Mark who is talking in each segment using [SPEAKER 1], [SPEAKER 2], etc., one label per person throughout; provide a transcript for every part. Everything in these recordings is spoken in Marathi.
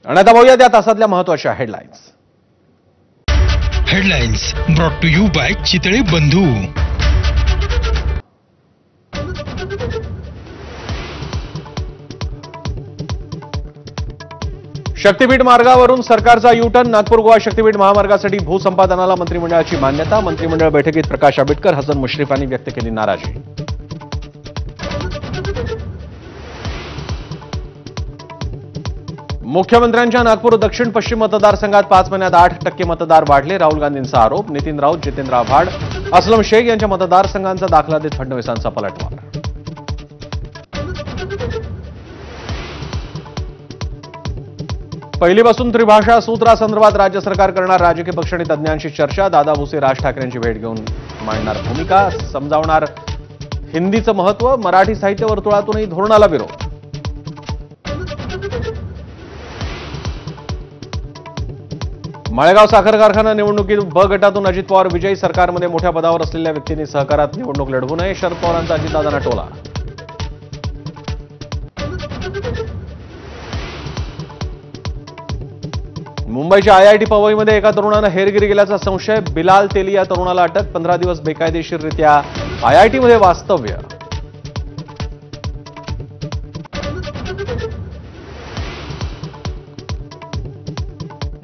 [SPEAKER 1] आणि आता बघूया त्या तासातल्या महत्त्वाच्या headlines.
[SPEAKER 2] Headlines brought to you by Chitale Bandhu.
[SPEAKER 1] शक्तीपीठ मार्गावरून सरकारचा यू-टर्न. नागपूर गोवा शक्तीपीठ महामार्गासाठी भूसंपादनाला मंत्रिमंडळाची मान्यता. मंत्रिमंडळ बैठकीत प्रकाश आंबेडकर, हसन मुश्रीफांनी व्यक्त केली नाराजी. मुख्यमंत्र्यांच्या नागपूर दक्षिण पश्चिम मतदारसंघात 5 महिन्यात 8% मतदार वाढले. राहुल गांधींचा आरोप. नितीन राऊत, जितेंद्र आव्हाड, असलम शेख यांच्या मतदारसंघांचा दाखला देत फडणवीसांचा पलटवार. पहिलीपासून त्रिभाषा सूत्रासंदर्भात राज्य सरकार करणार राजकीय पक्ष आणि तज्ज्ञांशी चर्चा. दादा भुसे राज ठाकरेंची भेट घेऊन मांडणार भूमिका. समजावणार हिंदीचं महत्त्व. मराठी साहित्य वर्तुळातूनही धोरणाला विरोध. माळेगाव साखर कारखाना निवडणुकीत ब गटातून अजित पवार विजयी. सरकारमध्ये मोठ्या पदावर असलेल्या व्यक्तींनी सहकारात निवडणूक लढवू नये. शरद पवारांचा अजितदादांना टोला. मुंबईच्या IIT पवईमध्ये एका तरुणानं हेरगिरी केल्याचा संशय. बिलाल तेली या तरुणाला अटक. 15 दिवस बेकायदेशीररित्या IIT मध्ये वास्तव्य.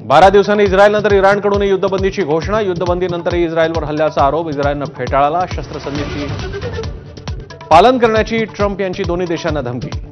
[SPEAKER 1] बारा दिवसांनी इस्रायलनंतर इराणकडून युद्धबंदीची घोषणा. युद्धबंदीनंतरही इस्रायलवर हल्ल्याचा आरोप. इस्रायलनं फेटाळला. शस्त्रसंधीची पालन करण्याची ट्रम्प यांची दोन्ही देशांना धमकी.